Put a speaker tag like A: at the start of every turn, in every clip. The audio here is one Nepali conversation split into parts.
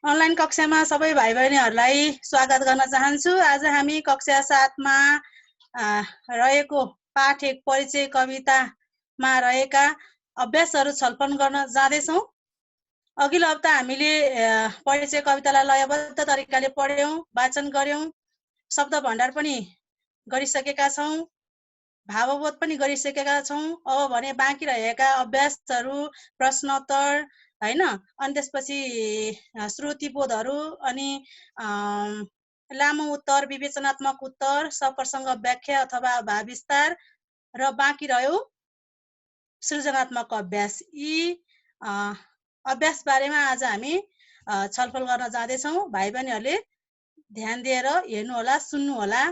A: अनलाइन कक्षामा सबै भाइ बहिनीहरूलाई स्वागत गर्न चाहन्छु। आज हामी कक्षा 7 मा रहेको पाठ 1 परिचय कवितामा रहेका अभ्यासहरू छलफल गर्न जाँदैछौँ। अघिल्लो हप्ता हामीले परिचय कवितालाई लयबद्ध तरिकाले पढ्यौं, वाचन गर्यौं, शब्द भण्डार पनि गरिसकेका छौं, भावबोध पनि गरिसकेका छौं। अब भने बाँकी रहेका अभ्यासहरू, प्रश्नोत्तर हैन, अनि त्यसपछि श्रुतिबोधहरू, अनि लामो उत्तर, विवेचनात्मक उत्तर, सप्रसङ्ग व्याख्या अथवा भाव विस्तार र बाँकी रह्यो सृजनात्मक अभ्यास। यी अभ्यास बारेमा आज हामी छलफल गर्न जाँदैछौँ। भाइ बहिनीहरूले ध्यान दिएर हेर्नु होला, सुन्नु होला।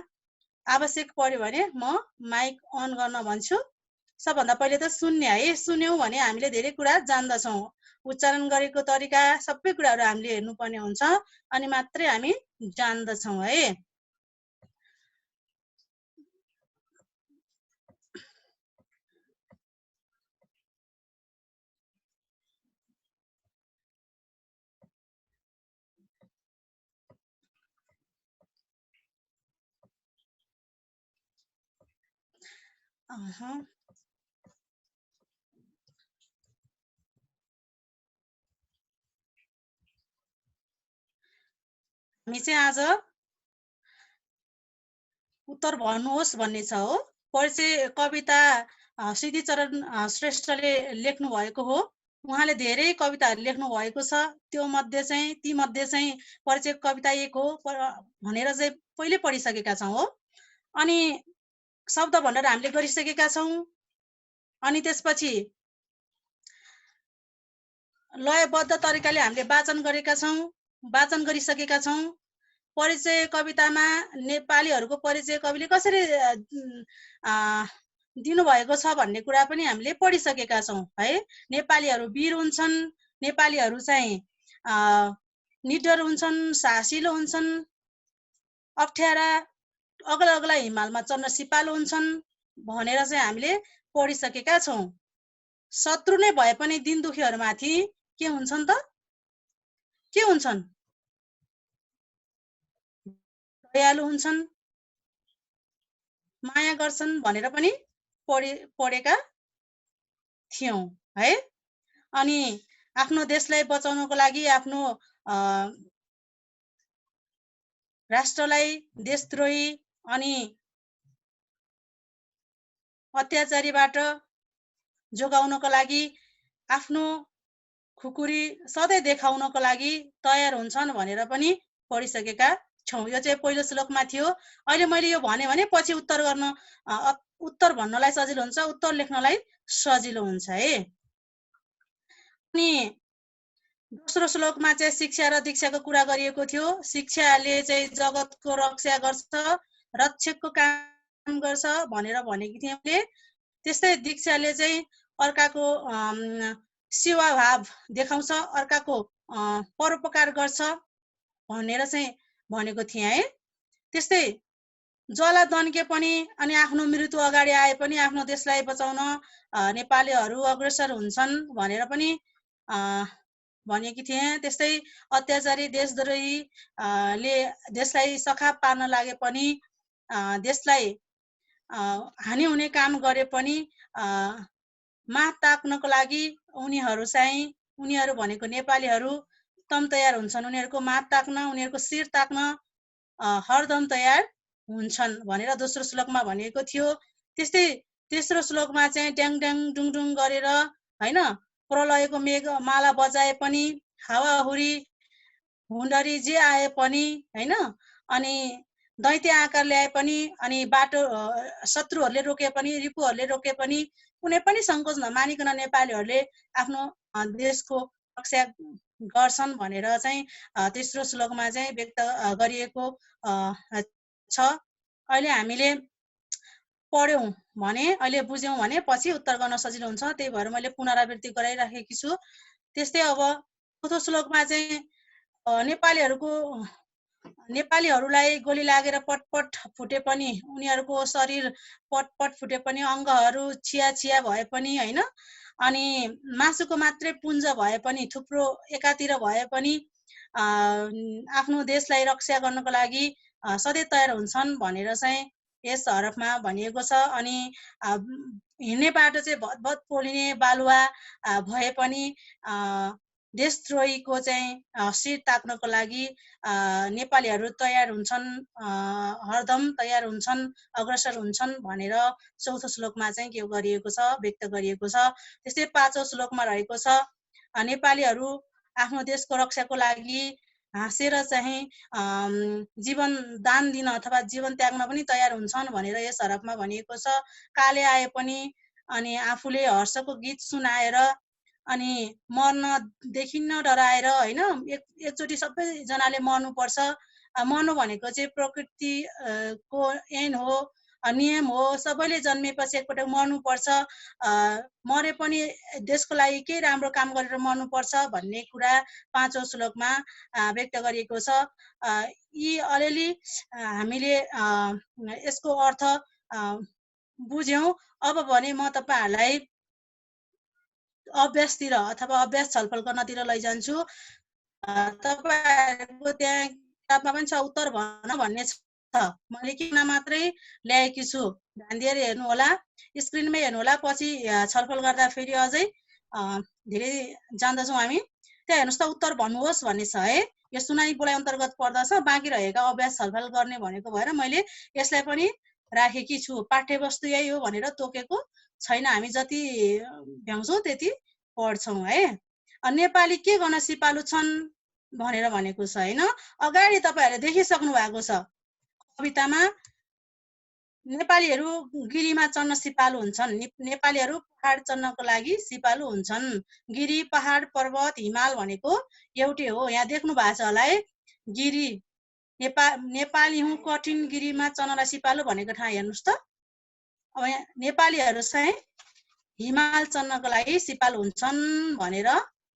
A: आवश्यक पर्यो भने म माइक अन गर्न भन्छु। सबभन्दा पहिले त सुन्ने है, सुन्यौं भने हामीले धेरै कुरा जान्दछौँ। उच्चारण गरेको तरिका सबै कुराहरू हामीले हेर्नुपर्ने हुन्छ, अनि मात्रै हामी जान्दछौँ है। हामी चाहिँ आज उत्तर भन्नुहोस् भन्ने छ हो। परिचय कविता सिद्धिचरण श्रेष्ठले लेख्नु भएको हो। उहाँले धेरै कविताहरू लेख्नु भएको छ। ती मध्ये चाहिँ परिचय कविता 1 हो भनेर चाहिँ पहिले पढिसकेका छौँ हो। अनि शब्द भण्डार हामीले गरिसकेका छौँ। अनि त्यसपछि लयबद्ध तरिकाले हामीले वाचन गरेका छौँ, वाचन गरिसकेका छौँ। परिचय कवितामा नेपालीहरूको परिचय कविले कसरी दिनुभएको छ भन्ने कुरा पनि हामीले पढिसकेका छौँ है। नेपालीहरू वीर हुन्छन्, नेपालीहरू चाहिँ निडर हुन्छन्, साहसिलो हुन्छन्, अप्ठ्यारा अग्ला अग्ला हिमालमा चढ्न सिपालु हुन्छन् भनेर चाहिँ हामीले पढिसकेका छौँ। शत्रु नै भए पनि दिन दुखीहरूमाथि के हुन्छन् त? के हुन्छन्? दयालु हुन्छन्, माया गर्छन् भनेर पनि पढेका थियौं है। अनि आफ्नो देशलाई बचाउनको लागि, आफ्नो राष्ट्रलाई देशद्रोही अनि अत्याचारीबाट जोगाउनको लागि, आफ्नो खुकुरी सधैँ देखाउनको लागि तयार हुन्छन् भनेर पनि पढिसकेका छौँ। यो चाहिँ पहिलो श्लोकमा थियो। अहिले मैले यो भने पछि उत्तर भन्नलाई सजिलो हुन्छ, उत्तर लेख्नलाई सजिलो हुन्छ है। अनि दोस्रो श्लोकमा चाहिँ शिक्षा र दीक्षाको कुरा गरिएको थियो। शिक्षाले चाहिँ जगतको रक्षा गर्छ, रक्षकको काम गर्छ भनेर भनेकी थिएँ मैले। त्यस्तै दीक्षाले चाहिँ अर्काको सेवाभाव देखाउँछ, अर्काको परोपकार गर्छ भनेर चाहिँ भनेको थिएँ है। त्यस्तै ज्वाला दन्के पनि अनि आफ्नो मृत्यु अगाडि आए पनि आफ्नो देशलाई बचाउन नेपालीहरू अग्रसर हुन्छन् भनेर पनि भनेकी थिएँ। त्यस्तै अत्याचारी देशद्रोही ले देशलाई सखाप पार्न लागे पनि, देशलाई हानि हुने काम गरे पनि माथ ताक्नको लागि उनीहरू भनेको नेपालीहरू तम तयार हुन्छन्। उनीहरूको माथ ताक्न, उनीहरूको शिर ताक्न हरदम तयार हुन्छन् भनेर दोस्रो श्लोकमा भनेको थियो। त्यस्तै तेस्रो श्लोकमा चाहिँ ट्याङ ट्याङ डुङडुङ गरेर हैन, प्रलयको मेघ माला बजाए पनि, हावाहुरी हुन्डरी जे आए पनि हैन, अनि दैत्य आकार ल्याए पनि, अनि बाटो शत्रुहरूले रोके पनि, रिपुहरूले रोके पनि कुनै पनि सङ्कोच नमानिकन नेपालीहरूले आफ्नो देशको रक्षा गर्छन् भनेर चाहिँ तेस्रो श्लोकमा चाहिँ व्यक्त गरिएको छ। अहिले हामीले पढ्यौं भने, अहिले बुझ्यौं भने पछि उत्तर गर्न सजिलो हुन्छ। त्यही भएर मैले पुनरावृत्ति गराइराखेकी छु। त्यस्तै अब चौथो श्लोकमा चाहिँ नेपालीहरूको नेपालीहरूलाई गोली लागेर पटपट फुटे पनि, उनीहरूको शरीर पटपट फुटे पनि, अङ्गहरू छिया छिया भए पनि हैन, अनि मासुको मात्रै पुञ्ज भए पनि, थुप्रो एकातिर भए पनि आफ्नो देशलाई रक्षा गर्नको लागि सधैँ तयार हुन्छन् भनेर चाहिँ यस हरफमा भनिएको छ। अनि हिँड्ने बाटो चाहिँ भतभत पोलिने बालुवा भए पनि देशद्रोहीको चाहिँ शिर ताक्नको लागि नेपालीहरू तयार हुन्छन्, हरदम तयार हुन्छन्, अग्रसर हुन्छन् भनेर चौथो श्लोकमा चाहिँ के गरिएको छ, व्यक्त गरिएको छ। त्यस्तै पाँचौं श्लोकमा रहेको छ, नेपालीहरू आफ्नो देशको रक्षाको लागि हाँसेर चाहिँ जीवन दान दिन अथवा जीवन त्याग्न पनि तयार हुन्छन् भनेर यस हरफमा भनिएको छ। काले आए पनि अनि आफूले हर्षको गीत सुनाएर अनि मर्नदेखि नडराएर हैन, एकचोटि सबैजनाले मर्नुपर्छ। मर्नु भनेको चाहिँ प्रकृतिको ऐन हो, नियम हो, सबैले जन्मेपछि एकपटक मर्नुपर्छ। मरे पनि देशको लागि केही राम्रो काम गरेर मर्नुपर्छ भन्ने कुरा पाँचौं श्लोकमा व्यक्त गरिएको छ। यी अलिअलि हामीले यसको अर्थ बुझ्यौं। अब भने म तपाईहरुलाई अभ्यासतिर अथवा अभ्यास छलफल गर्नतिर लैजान्छु। तपाईहरुको त्यहाँ किताबमा पनि छ, उत्तर भन भन्ने छ। मैले किन मात्रै ल्याएकी छु, ध्यान दिएर हेर्नु होला, स्क्रिनमै हेर्नु होला। पछि छलफल गर्दा फेरि अझै धेरै जान्दछौँ हामी। त्यहाँ हेर्नुस् त, उत्तर भन्नुहोस् भन्ने छ है। यो सुनाइ बोलाइ अन्तर्गत पर्दछ। बाँकी रहेका अभ्यास छलफल गर्ने भनेको भएर मैले यसलाई पनि राखेकी छु। पाठ्यवस्तु यही हो भनेर तोकेको छैन, हामी जति भ्याउँछौँ त्यति पढ्छौँ है। नेपाली के गर्न सिपालु छन् भनेर भनेको छ हैन। अगाडि तपाईहरुले देखिसक्नु भएको छ कवितामा, नेपालीहरू गिरीमा चढ्न सिपालु हुन्छन्। नेपालीहरू पहाड चढ्नको लागि सिपालु हुन्छन्। गिरी, पहाड, पर्वत, हिमाल भनेको एउटै हो। यहाँ देख्नु भएको छ होला है, गिरी नेपाली हुँ कठिन गिरीमा चढ्नलाई सिपालु भनेको ठाउँ हेर्नुस् त। अब यहाँ नेपालीहरू चाहिँ हिमाल चढ्नको लागि सिपालु हुन्छन् भनेर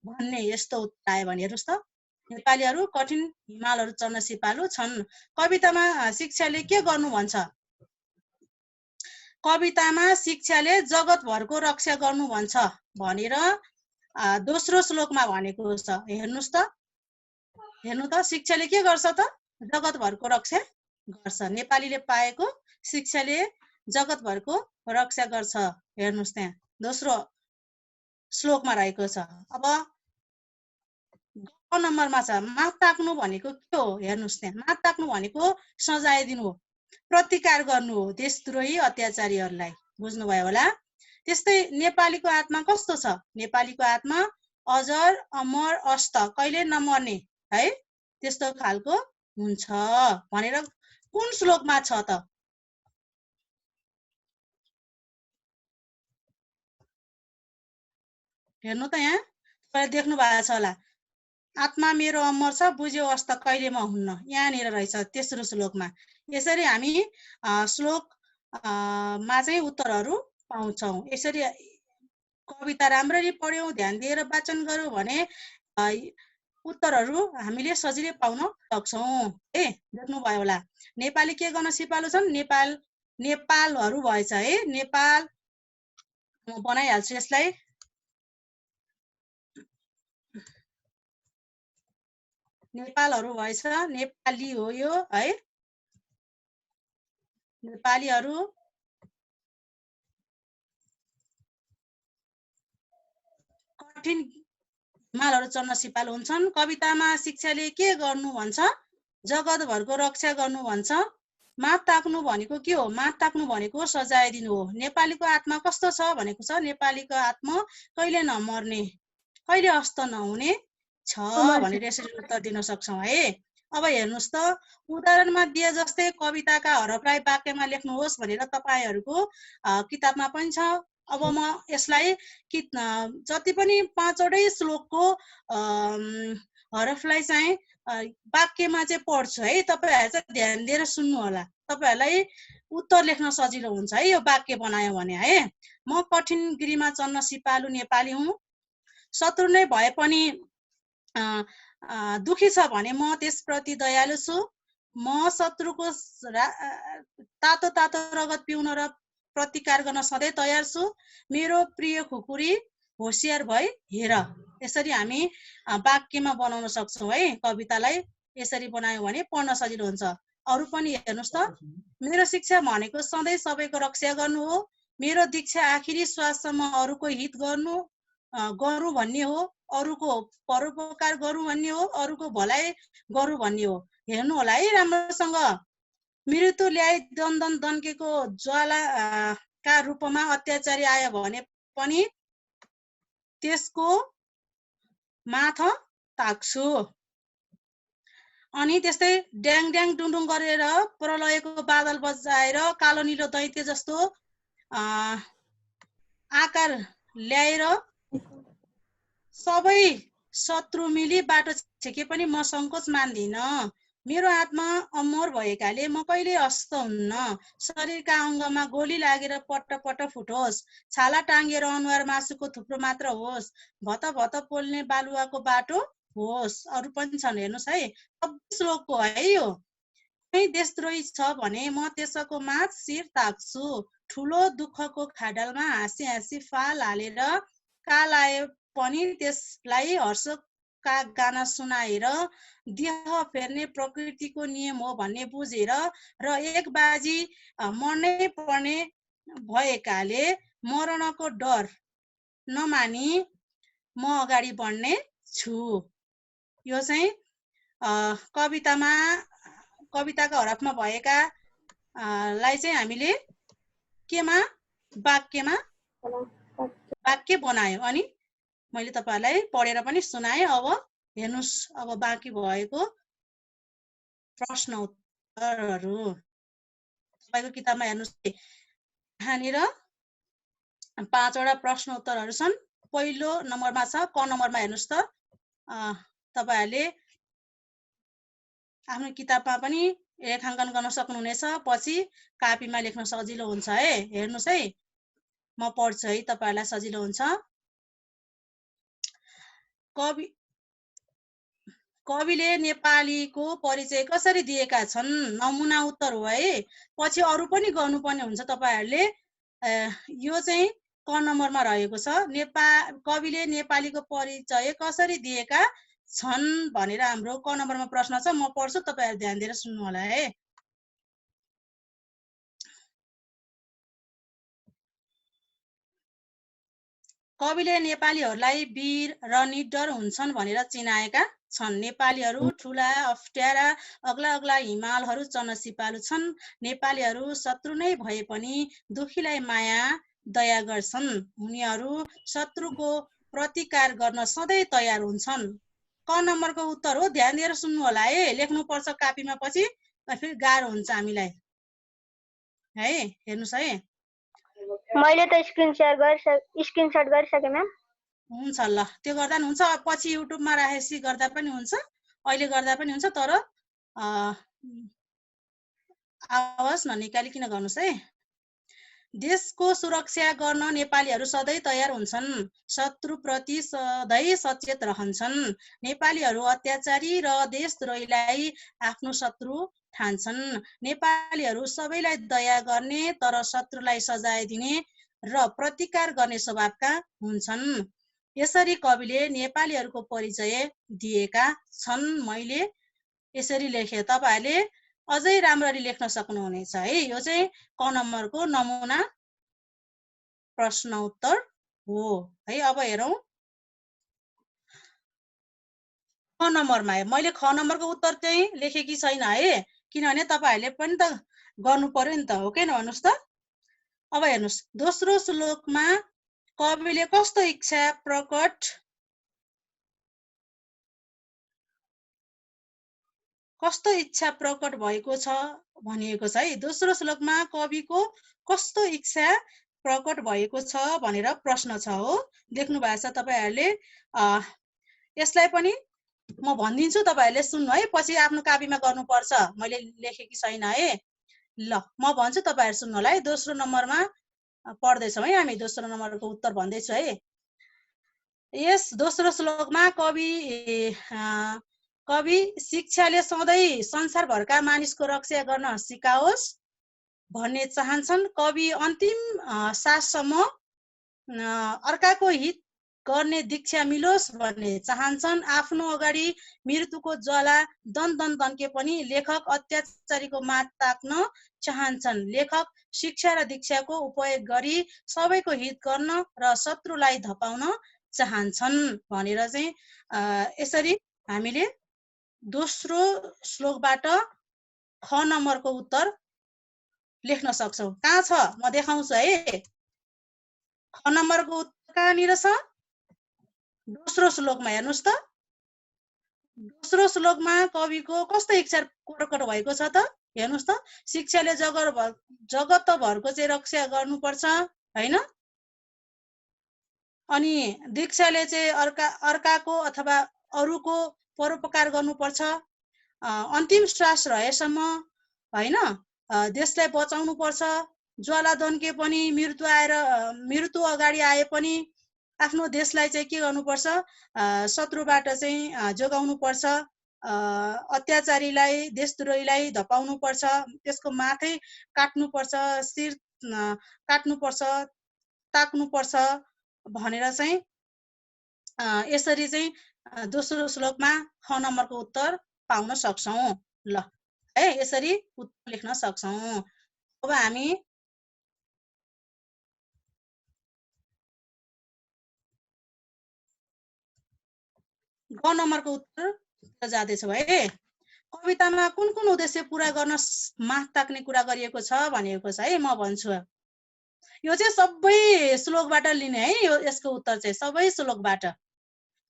A: भन्ने यस्तो उत्तर आयो भने हेर्नुस् त, नेपालीहरू कठिन हिमालहरू चढ्न सिपालु छन्। कवितामा शिक्षाले के गर्नु भन्छ? कवितामा शिक्षाले जगतभरको रक्षा गर्नु भन्छ भनेर दोस्रो श्लोकमा भनेको छ। हेर्नुस् त, हेर्नु त, शिक्षाले के गर्छ त? जगतभरको रक्षा गर्छ। नेपालीले पाएको शिक्षाले जगतभरको रक्षा गर्छ। हेर्नुस् त्यहाँ दोस्रो श्लोकमा रहेको छ। अब ग नम्बरमा छ, मात ताक्नु भनेको के हो? हेर्नुस् त्यहाँ, मात ताक्नु भनेको सजाय दिनु हो, प्रतिकार गर्नु हो देशद्रोही अत्याचारीहरूलाई। बुझ्नुभयो होला। त्यस्तै नेपालीको आत्मा कस्तो छ? नेपालीको आत्मा अजर अमर अष्ट, कहिले नमर्ने है, त्यस्तो खालको हुन्छ भनेर कुन श्लोकमा छ त? हेर्नु त, यहाँ तपाईले देख्नु भएको छ होला, आत्मा मेरो अमर छ, बुझ्यो अस्त कहिले म हुन्न, यहाँनिर रहेछ तेस्रो श्लोकमा। यसरी हामी श्लोक मा चाहिँ उत्तरहरू पाउँछौँ। यसरी कविता राम्ररी पढ्यौं, ध्यान दिएर वाचन गर्यौं भने उत्तरहरू हामीले सजिलै पाउन सक्छौँ। है, देख्नुभयो होला। नेपाली के गर्न सिपालु छन्? नेपालहरू भएछ है। नेपाल, म बनाइहाल्छु यसलाई। नेपालहरू भएछ, नेपाली हो यो है। नेपालीहरू कठिन हिमालहरू चढ्न सिपालु हुन्छन्। कवितामा शिक्षाले के गर्नु भन्छ? जगतभरको रक्षा गर्नु भन्छ। मात ताक्नु भनेको के हो? मात ताक्नु भनेको सजाय दिनु हो। नेपालीको आत्मा कस्तो छ भनेको छ? नेपालीको आत्मा कहिले नमर्ने, कहिले अस्त नहुने छ भनेर यसरी उत्तर दिन सक्छौँ है। अब हेर्नुस् त, उदाहरणमा दिए जस्तै कविताका हरफलाई वाक्यमा लेख्नुहोस् भनेर तपाईहरुको किताबमा पनि छ। अब म यसलाई जति पनि 5वटै श्लोकको हरफलाई चाहिँ वाक्यमा चाहिँ पढ्छु है। तपाईहरु चाहिँ ध्यान दिएर सुन्नु होला, तपाईहरुलाई उत्तर लेख्न सजिलो हुन्छ है यो वाक्य बनायो भने है। म कठिन गिरीमा चढ्न सिपालु नेपाली हुँ, शत्रु नै भए पनि दुखी छ भने म त्यसप्रति दयालु छु, म शत्रुको तातो तातो रगत पिउन र प्रतिकार गर्न सधैँ तयार छु। मेरो प्रिय खुकुरी होशियार भई हेर। यसरी हामी वाक्यमा बनाउन सक्छौँ है। कवितालाई यसरी बनायौँ भने पढ्न सजिलो हुन्छ। अरू पनि हेर्नुहोस् त। मेरो शिक्षा भनेको सधैँ सबैको रक्षा गर्नु हो। मेरो दीक्षा आखिरी श्वाससम्म अरूको हित गरौँ भन्ने हो। अरूको परोपकार गरौँ भन्ने हो। अरूको भलाइ गरौँ भन्ने हो। हेर्नु होला है राम्रोसँग। मृत्यु ल्याई दन्दन दन्केको ज्वाला का रूपमा अत्याचारी आयो भने पनि त्यसको माथा ताक्छु। अनि त्यस्तै ड्याङ ड्याङ डुङडुङ गरेर प्रलयको बादल बजाएर कालो निलो दैत्य जस्तो आकार ल्याएर सबै शत्रु मिली बाटो छेके पनि म सङ्कोच मान्दिन। मेरो आत्मा अमर भएकाले म कहिले अस्त हुन्न। शरीरका अङ्गमा गोली लागेर पट्ट पट्ट फुटोस्। छाला टाङ्गिएर अनुहार मासुको थुप्रो मात्र होस्। भत भत पोल्ने बालुवाको बाटो होस्। अरू पनि छन् हेर्नुहोस् है। 26 श्लोकको है यो। कुनै देशद्रोही छ भने म त्यसको माथ शिर ताक्छु। ठुलो दुःखको खाडलमा हाँसी हाँसी फाल हालेर काल आए पनि त्यसलाई हर्षका गाना सुनाएर देह फेर्ने प्रकृतिको नियम हो भन्ने बुझेर र एक बाजी मर्नै पर्ने भएकाले मरणको डर नमानी म अगाडि बढ्ने छु। यो चाहिँ कविताका हरफमा भएका लाई चाहिँ हामीले केमा वाक्य बनायौँ। अनि मैले तपाईहरुलाई पढेर पनि सुनाएँ। अब हेर्नुस्, अब बाँकी भएको प्रश्न उत्तरहरू तपाईको किताबमा हेर्नुस्। यहाँनिर 5 वटा प्रश्न उत्तरहरू छन्। पहिलो नम्बरमा छ, क नम्बरमा हेर्नुस् त। तपाईहरुले आफ्नो किताबमा पनि रेखाङ्कन गर्न सक्नुहुनेछ। पछि कापीमा लेख्न सजिलो हुन्छ है। हेर्नुस् है, म पढ्छु है, तपाईहरुलाई सजिलो हुन्छ। कविले नेपालीको परिचय कसरी दिएका छन्? नमुना उत्तर हो है। पछि अरू पनि गर्नुपर्ने हुन्छ तपाईहरुले। यो चाहिँ क नम्बरमा रहेको छ। कविले नेपालीको परिचय कसरी दिएका छन् भनेर हाम्रो क नम्बरमा प्रश्न छ। म पढ्छु, तपाईहरु ध्यान दिएर सुन्नु होला है। कविले नेपालीहरूलाई वीर र निडर हुन्छन् भनेर चिनाएका छन्। नेपालीहरू ठूला, अप्ठ्यारा, अग्ला अग्ला हिमालहरू चढ्न सिपालु छन्। नेपालीहरू शत्रु नै भए पनि दुखीलाई माया दया गर्छन्। उनीहरू शत्रुको प्रतिकार गर्न सधैँ तयार हुन्छन्। क नम्बरको उत्तर हो। ध्यान दिएर सुन्नु होला है। लेख्नु पर्छ कापीमा, पछि फेरि गाह्रो हुन्छ हामीलाई है। हेर्नुस् है।
B: मैले त स्क्रिनशट गरिसके म्याम।
A: हुन्छ ल, त्यो गर्दा नि हुन्छ। पछि युट्युबमा राखेपछि गर्दा पनि हुन्छ, अहिले गर्दा पनि हुन्छ। तर आवाज ननिकालिकन गर्नुस् है। देशको सुरक्षा गर्न नेपालीहरू सधैँ तयार हुन्छन्। शत्रुप्रति सधैँ सचेत रहन्छन्। नेपालीहरू अत्याचारी र देशद्रोहीलाई आफ्नो शत्रु ठान्छन्। नेपालीहरू सबैलाई दया गर्ने तर शत्रुलाई सजाय दिने र प्रतिकार गर्ने स्वभावका हुन्छन्। यसरी कविले नेपालीहरूको परिचय दिएका छन्। मैले यसरी लेखे। तपाईहरुले अझै राम्ररी लेख्न सक्नुहुनेछ है। यो चाहिँ क नम्बरको नमुना प्रश्न उत्तर हो है। अब हेरौं ख नम्बरमा। मैले ख नम्बरको उत्तर चाहिँ लेखेकी छैन है, किनभने तपाईहरुले पनि त गर्नु पर्यो नि त, हो कि भन्नुस् त। अब हेर्नुस्, दोस्रो श्लोकमा कविले कस्तो इच्छा प्रकट भएको छ भनिएको छ है। दोस्रो श्लोकमा कविको कस्तो इच्छा प्रकट भएको छ भनेर प्रश्न छ हो। देख्नु भएको छ तपाईहरुले। यसलाई पनि म भनिदिन्छु, तपाईहरुले सुन्नु है। पछि आफ्नो कापीमा गर्नुपर्छ, मैले लेखेकी छैन है। ल, म भन्छु, तपाईहरु सुन्नु होला है। दोस्रो नम्बरमा पढ्दैछौँ है हामी। दोस्रो नम्बरको उत्तर भन्दैछु है। यस दोस्रो श्लोकमा कवि कवि शिक्षाले सधैँ संसारभरका मानिसको रक्षा गर्न सिकाओस् भन्ने चाहन्छन्। कवि अन्तिम साससम्म अर्काको हित गर्ने दीक्षा मिलोस् भन्ने चाहन्छन्। आफ्नो अगाडि मृत्युको ज्वाला दन दन दन्के पनि लेखक अत्याचारीको मात ताक्न चाहन्छन्। लेखक शिक्षा र दीक्षाको उपयोग गरी सबैको हित गर्न र शत्रुलाई धपाउन चाहन्छन् भनेर चाहिँ यसरी हामीले दोस्रो श्लोकबाट ख नम्बरको उत्तर लेख्न सक्छौँ। कहाँ छ म देखाउँछु है। ख नम्बरको उत्तर कहाँनिर छ? दोस्रो श्लोकमा हेर्नुहोस् त। दोस्रो श्लोकमा कविको कस्तो इच्छा प्रकट भएको छ त हेर्नुहोस् त। शिक्षाले जगतभरको चाहिँ रक्षा गर्नुपर्छ हैन, अनि दीक्षाले चाहिँ अर्काको अथवा अरूको परोपकार गर्नुपर्छ। अन्तिम श्वास रहेसम्म हैन देशलाई बचाउनु पर्छ। ज्वाला दन्के पनि मृत्यु अगाडि आए पनि आफ्नो देशलाई चाहिँ के गर्नुपर्छ? शत्रुबाट चाहिँ जोगाउनु पर्छ। अत्याचारीलाई देशद्रोहीलाई धपाउनु पर्छ, त्यसको माथै काट्नुपर्छ, शिर काट्नुपर्छ, ताक्नुपर्छ भनेर चाहिँ यसरी चाहिँ दोस्रो श्लोकमा ख नम्बरको उत्तर पाउन सक्छौँ। ल है यसरी उत्तर लेख्न सक्छौँ। अब हामी ग नम्बरको उत्तर जाँदैछौँ है। कवितामा कुन कुन उद्देश्य पूरा गर्न माथ ताक्ने कुरा गरिएको छ भनेको छ है। म भन्छु यो चाहिँ सबै श्लोकबाट लिने है। यो यसको उत्तर चाहिँ सबै श्लोकबाट,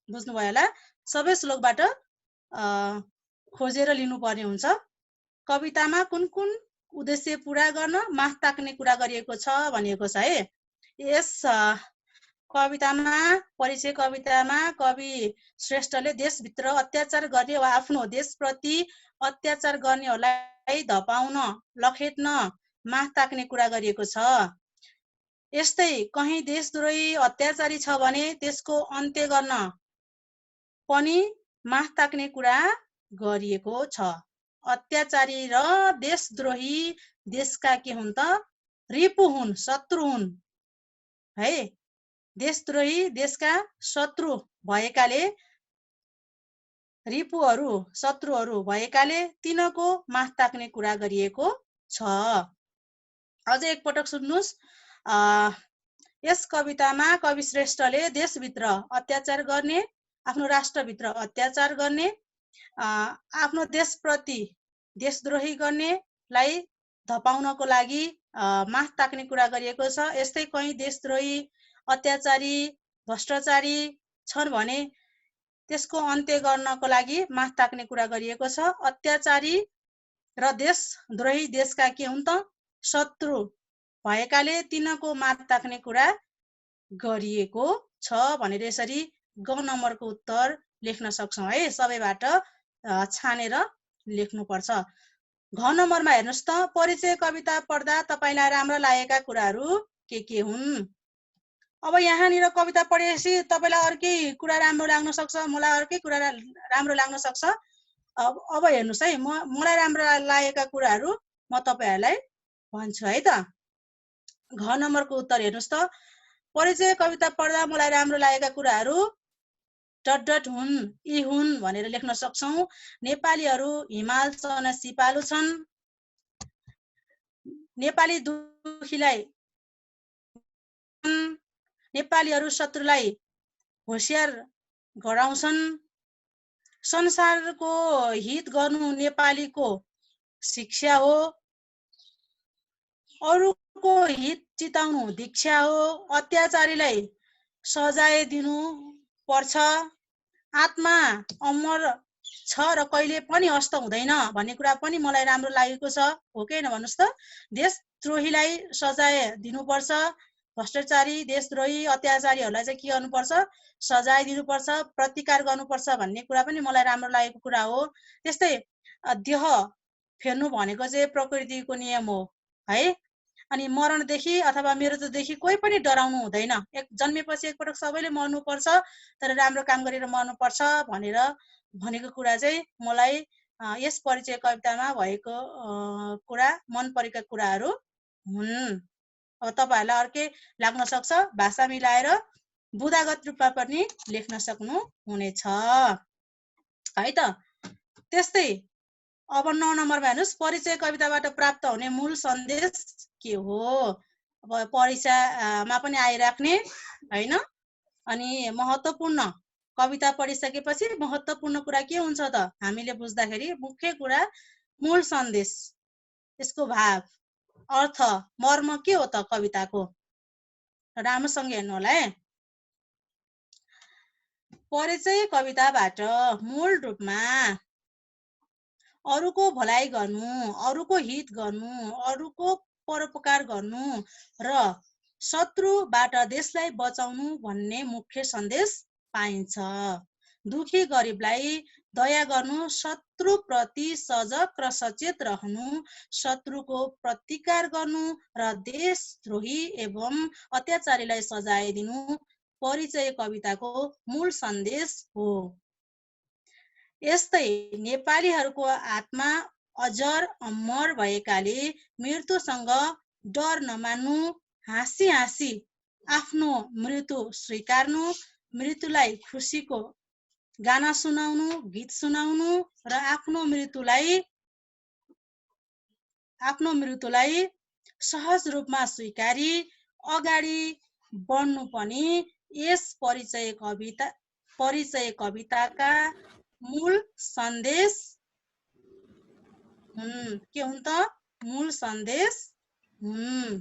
A: बुझ्नुभयो होला, सबै श्लोकबाट खोजेर लिनुपर्ने हुन्छ। कवितामा कुन कुन उद्देश्य पूरा गर्न माथ ताक्ने कुरा गरिएको छ भनेको छ है। यस कवितामा परिचय कवितामा कवि श्रेष्ठले देशभित्र अत्याचार गर्ने वा आफ्नो देशप्रति अत्याचार गर्नेहरूलाई धपाउन लखेट्न माथ ताक्ने कुरा गरिएको छ। यस्तै कहीँ देशद्रोही अत्याचारी छ भने त्यसको अन्त्य गर्न पनि माथ ताक्ने कुरा गरिएको छ। अत्याचारी र देशद्रोही देशका के हुन् त? रिपु हुन्, शत्रु हुन् है। देशद्रोही देशका शत्रु भएकाले, रिपुहरू शत्रुहरू भएकाले तिनको माथ ताक्ने कुरा गरिएको छ। अझै एकपटक सुन्नुहोस्। यस कवितामा कवि श्रेष्ठले देशभित्र अत्याचार गर्ने, आफ्नो राष्ट्रभित्र अत्याचार गर्ने, आफ्नो देशप्रति देशद्रोही गर्नेलाई धपाउनको लागि माथ ताक्ने कुरा गरिएको छ। यस्तै कहीँ देशद्रोही अत्याचारी भ्रष्टाचारी छन् भने त्यसको अन्त्य गर्नको लागि माथ ताक्ने कुरा गरिएको छ। अत्याचारी र देशद्रोही देशका के हुन् त? शत्रु भएकाले तिनको माथ ताक्ने कुरा गरिएको छ भनेर यसरी ग नम्बरको उत्तर लेख्न सक्छौँ है। सबैबाट छानेर लेख्नुपर्छ। घ नम्बरमा हेर्नुहोस् त। परिचय कविता पढ्दा तपाईलाई राम्रो लागेका कुराहरू के हुन्? अब यहाँनिर कविता पढेपछि तपाईलाई अर्कै कुरा राम्रो लाग्न सक्छ, मलाई अर्कै कुरा राम्रो लाग्न सक्छ। अब हेर्नुहोस् है, मलाई राम्रो लागेका कुराहरू म तपाईहरूलाई भन्छु है त। घ नम्बरको उत्तर हेर्नुहोस् त। परिचय कविता पढ्दा मलाई राम्रो लागेका कुराहरू डट डट हुन्, यी हुन् भनेर लेख्न सक्छौँ। नेपालीहरू हिमाल चढ्न सिपालु छन्। नेपाली दुखीलाई, नेपालीहरू शत्रुलाई होशियार गराउँछन्। संसारको हित गर्नु नेपालीको शिक्षा हो। अरूको हित चिताउनु दीक्षा हो। अत्याचारीलाई सजाय दिनु पर्छ। आत्मा अमर छ र कहिले पनि अस्त हुँदैन भन्ने कुरा पनि मलाई राम्रो लागेको छ। हो कि हैन भन्नुहोस् त। देशद्रोहीलाई सजाय दिनुपर्छ। भ्रष्टाचारी देशद्रोही अत्याचारीहरूलाई चाहिँ के गर्नुपर्छ? सजाय दिनुपर्छ, प्रतिकार गर्नुपर्छ भन्ने कुरा पनि मलाई राम्रो लागेको कुरा हो। त्यस्तै देह फेर्नु भनेको चाहिँ प्रकृतिको नियम हो है। अनि मरणदेखि अथवा मृत्युदेखि कोही पनि डराउनु हुँदैन। जन्मेपछि एकपटक सबैले मर्नुपर्छ, तर राम्रो काम गरेर मर्नुपर्छ भनेर भनेको कुरा चाहिँ मलाई यस परिचय कवितामा भएको कुरा, मन परेका कुराहरू हुन्। अब तपाईँहरूलाई अर्कै लाग्न सक्छ, भाषा मिलाएर बुदागत रूपमा पनि लेख्न सक्नुहुनेछ है त। त्यस्तै अब 9 नम्बरमा हेर्नुहोस्, परिचय कविताबाट प्राप्त हुने मूल सन्देश के हो? अब परीक्षामा पनि आइराख्ने होइन। अनि महत्त्वपूर्ण कविता पढिसकेपछि महत्त्वपूर्ण कुरा के हुन्छ त? हामीले बुझ्दाखेरि मुख्य कुरा मूल सन्देश, यसको भाव, अर्थ, मर्म के हो त कविताको? राम्रोसँग हेर्नु होला है। परिचय कविताबाट मूल रूपमा अरूको भलाइ गर्नु, अरूको हित गर्नु, अरूको परोपकार गर्नु र शत्रुबाट देशलाई बचाउनु भन्ने मुख्य सन्देश पाइन्छ। दुखी गरिबलाई दया गर्नु, शत्रुप्रति सजग र सचेत रहनु, शत्रुको प्रतिकार गर्नु र देशद्रोही एवं अत्याचारीलाई सजाय दिनु परिचय कविताको मूल सन्देश हो। यस्तै नेपालीहरूको आत्मा अजर अमर भएकाले मृत्युसँग डर नमान्नु, हाँसी हाँसी आफ्नो मृत्यु स्वीकार्नु, मृत्युलाई खुसीको गाना सुनाउनु, गीत सुनाउनु र आफ्नो मृत्युलाई सहज रूपमा स्वीकारी अगाडि बढ्नु पनि यस परिचय कविताका मूल सन्देश हुन्। के हुन् त? मूल सन्देश हुन्।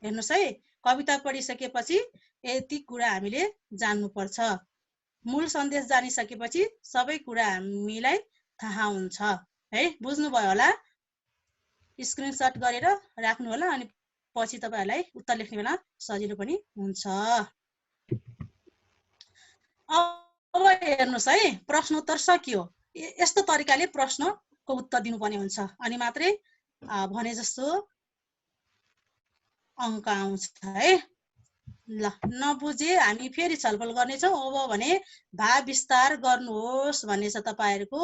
A: हेर्नुहोस् है, कविता पढिसकेपछि यति कुरा हामीले जान्नुपर्छ। मूल सन्देश जानिसकेपछि सबै कुरा हामीलाई थाहा हुन्छ है। बुझ्नुभयो होला? स्क्रिनसट गरेर राख्नु होला, अनि पछि तपाईहरुलाई उत्तर लेख्ने बेला सजिलो पनि हुन्छ। अब हेर्नुहोस् है, प्रश्नोत्तर सकियो। यस्तो तरिकाले प्रश्नको उत्तर दिनुपर्ने हुन्छ, अनि मात्रै भने जस्तो अङ्क आउँछ है। ल, नबुझे हामी फेरि छलफल गर्नेछौँ। अब भने भाव विस्तार गर्नुहोस् भन्ने छ तपाईहरुको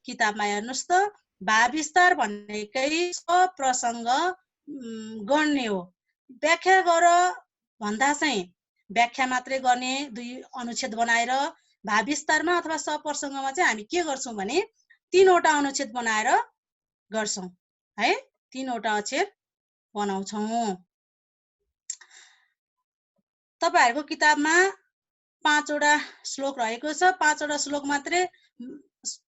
A: किताबमा। हेर्नुहोस् त, भाव विस्तार भनेकै प्रसङ्ग गर्ने हो। व्याख्या गर भन्दा चाहिँ व्याख्या मात्रै गर्ने, 2 अनुच्छेद बनाएर भाव विस्तारमा अथवा सप्रसङ्गमा चाहिँ हामी के गर्छौं भने 3 वटा अनुच्छेद बनाएर गर्छौं है। 3 वटा अक्षर बनाउँछौं। तपाईहरुको किताबमा 5 वटा श्लोक रहेको छ। 5 वटा श्लोक मात्रै,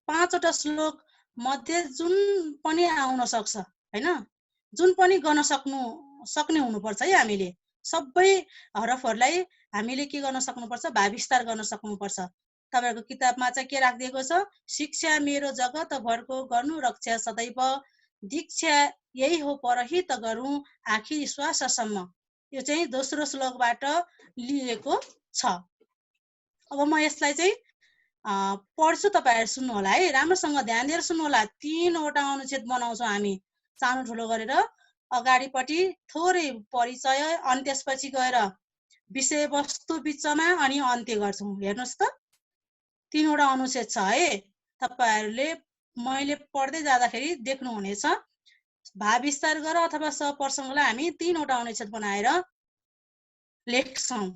A: 5 वटा श्लोक मध्ये जुन पनि आउन सक्छ हैन, जुन पनि गर्न सक्ने हुनुपर्छ है। हामीले सबै हरफहरुलाई हामीले के गर्न सक्नुपर्छ? भाव विस्तार गर्न सक्नुपर्छ। तपाईहरुको किताबमा चाहिँ के राखिदिएको छ? शिक्षा मेरो जगत भरको गर्नु रक्षा सदैव, दीक्षा यही हो परहित गरौँ आखिर श्वाससम्म। यो चाहिँ दोस्रो श्लोकबाट लिएको छ। अब म यसलाई चाहिँ पढ्छु, तपाईहरु सुन्नु होला है। राम्रोसँग ध्यान दिएर सुन्नु होला। 3 वटा अनुच्छेद बनाउँछौं हामी, सानो ठुलो गरेर। अगाडिपट्टि थोरै परिचय, अनि त्यसपछि गएर विषयवस्तु बिचमा, अनि अन्त्य गर्छौं। हेर्नुहोस् त, 3 वटा अनुच्छेद छ है। तपाईहरुले मैले पढ्दै जाँदाखेरि देख्नुहुनेछ। भाव विस्तार गर अथवा सप्रसङ्गलाई हामी 3 वटा अनुच्छेद बनाएर लेख्छौं।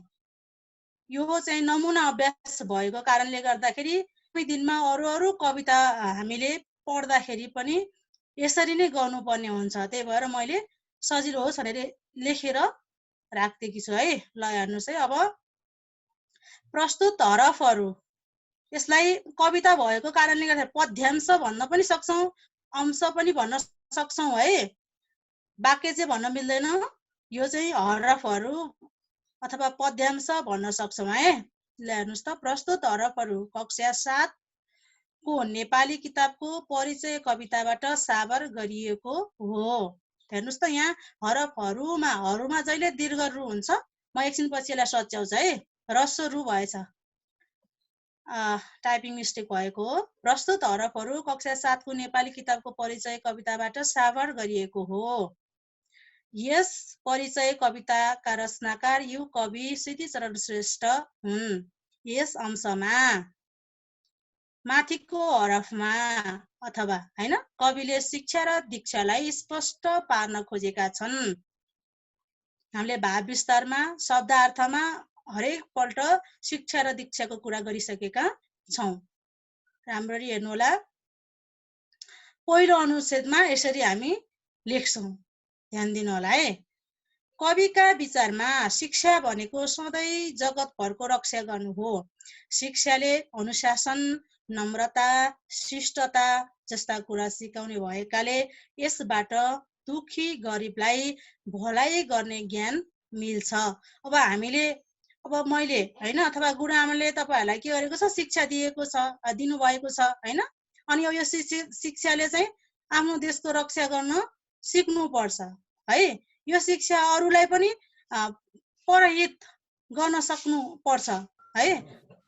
A: यो चाहिँ नमुना अभ्यास भएको कारणले गर्दाखेरि दिनमा अरू कविता हामीले पढ्दाखेरि पनि यसरी नै गर्नुपर्ने हुन्छ। त्यही भएर मैले सजिलो होस् भनेर लेखेर राख्दिएकी छु है। ल हेर्नुहोस् है, अब प्रस्तुत हरफहरु, यसलाई कविता भएको कारणले गर्दा पद्यांश भन्न पनि सक्छौं, अंश पनि भन्न सक्छौं है। वाक्य चाहिँ भन्न मिल्दैन। यो चाहिँ हरफहरु अथवा पद्यांश भन्न सक्छौं है। ल हेर्नुहोस् त, प्रस्तुत हरफहरु कक्षा 7 को नेपाली किताबको परिचय कविताबाट साबर गरिएको हो। हेर्नुहोस् त, यहाँ हरुमा जहिले दीर्घ रु हुन्छ। म एकछिन पछि यसलाई सच्याउँछु है। रस्व रु भएछ, टाइपिङ मिस्टेक भएको हो। प्रस्तुत हरफहरु कक्षा 7 को नेपाली किताबको परिचय कविताबाट साबर गरिएको हो। यस परिचय कविताका रचनाकार यु कवि सिद्धिचरण श्रेष्ठ हुन्। यस अंशमा माथिको हरफमा अथवा हैन कविले शिक्षा र दीक्षालाई स्पष्ट पार्न खोजेका छन्। हामीले भाव विस्तारमा शब्दार्थमा हरेक पल्ट शिक्षा र दीक्षाको कुरा गरिसकेका छौं। राम्ररी हेर्नु होला। पहिलो अनुच्छेदमा यसरी हामी लेख्छौं, ध्यान दिनु होला है। कविका विचारमा शिक्षा भनेको सधैँ जगतभरको रक्षा गर्नु हो। शिक्षाले अनुशासन, नम्रता, शिष्टता जस्ता कुरा सिकाउने भएकाले यसबाट दुखी गरिबलाई भलाइ गर्ने ज्ञान मिल्छ। अब मैले हैन अथवा गुरुआमाले तपाईहरुलाई के गरेको छ, शिक्षा दिएको छ, दिनुभएको छ हैन। अनि यो शिक्षाले चाहिँ आफ्नो देशको रक्षा गर्न सिक्नु पर्छ है। यो शिक्षा अरूलाई पनि परहित गर्न सक्नु पर्छ है।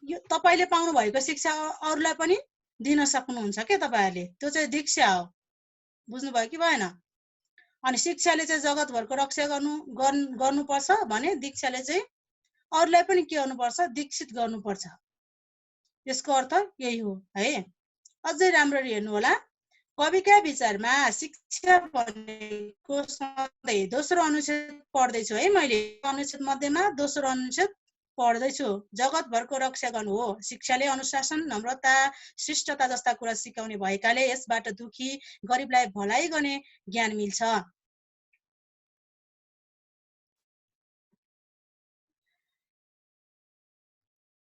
A: यो तपाईले पाउनु भएको शिक्षा अरूलाई पनि दिन सक्नुहुन्छ के तपाईहरुले। त्यो चाहिँ दीक्षा हो। बुझ्नु भयो कि भएन? अनि शिक्षाले चाहिँ जगतभरको रक्षा गर्नुपर्छ भने दीक्षाले चाहिँ अरूलाई पनि के गर्नुपर्छ, दीक्षित गर्नुपर्छ। यसको अर्थ यही हो है। अझै राम्ररी हेर्नु होला। कविका विचारमा शिक्षा भनेको सधैँ, दोस्रो अनुच्छेद पढ्दैछु है मैले। अनुच्छेद मध्येमा दोस्रो अनुच्छेद पढ्दैछु। जगतभरको रक्षा गर्नु हो। शिक्षाले अनुशासन, नम्रता, शिष्टता जस्ता कुरा सिकाउने भएकाले यसबाट दुखी गरिबलाई भलाइ गर्ने ज्ञान मिल्छ।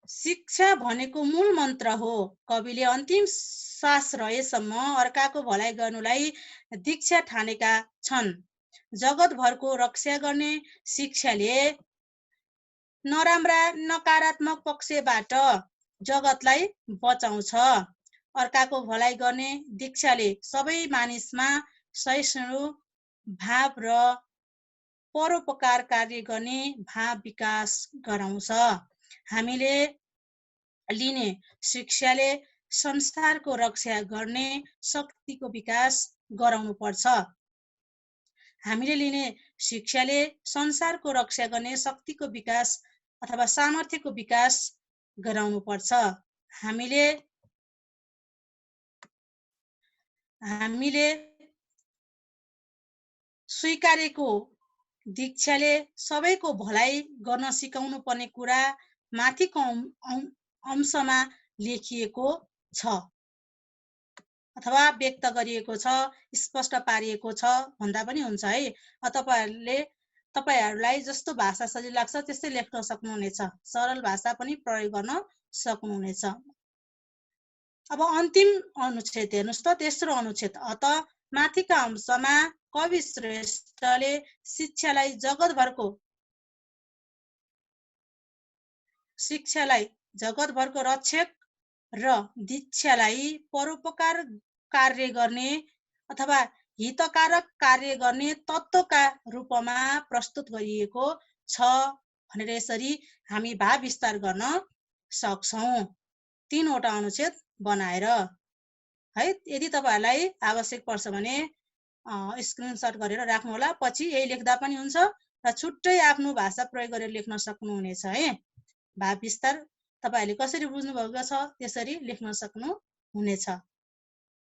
A: शिक्षा भनेको मूल मन्त्र हो। कविले अन्तिम सास रहेसम्म अर्काको भलाइ गर्नुलाई दीक्षा ठानेका छन्। जगतभरको रक्षा गर्ने शिक्षाले नराम्रा नकारात्मक पक्षबाट जगतलाई बचाउँछ। अर्काको भलाइ गर्ने दीक्षाले सबै मानिसमा सहिष्णु भाव र परोपकार कार्य गर्ने भाव विकास गराउँछ। हामीले लिने शिक्षाले संसारको रक्षा गर्ने शक्तिको विकास गराउनु पर्छ। हामीले लिने शिक्षाले संसारको रक्षा गर्ने शक्तिको विकास अथवा सामर्थ्यको विकास गराउनु पर्छ। हामीले स्वीकारेको दीक्षाले सबैको भलाइ गर्न सिकाउनु पर्ने कुरा माथिको अंशमा लेखिएको छ अथवा व्यक्त गरिएको छ, स्पष्ट पारिएको छ भन्दा पनि हुन्छ है। तपाईहरुलाई जस्तो भाषा सजिलो लाग्छ त्यस्तै लेख्न सक्नुहुनेछ। सरल भाषा पनि प्रयोग गर्न सक्नुहुनेछ। अब अन्तिम अनुच्छेद हेर्नुस् त, तेस्रो अनुच्छेद। अत माथिका अंशमा कवि श्रेष्ठले शिक्षालाई जगतभरको रक्षक र दीक्षालाई परोपकार कार्य गर्ने अथवा हितकारक कार्य गर्ने तत्त्वका रूपमा प्रस्तुत गरिएको छ भनेर यसरी हामी भाव विस्तार गर्न सक्छौं। 3 वटा अनुच्छेद बनाएर है। यदि तपाईहरुलाई आवश्यक पर्छ भने स्क्रिनशट गरेर राख्नु होला। पछि यही लेख्दा पनि हुन्छ र छुट्टै आफ्नो भाषा प्रयोग गरेर लेख्न सक्नुहुनेछ है। भाव विस्तार तपाईहरुले कसरी बुझ्नु भएको छ त्यसरी लेख्न सक्नुहुनेछ।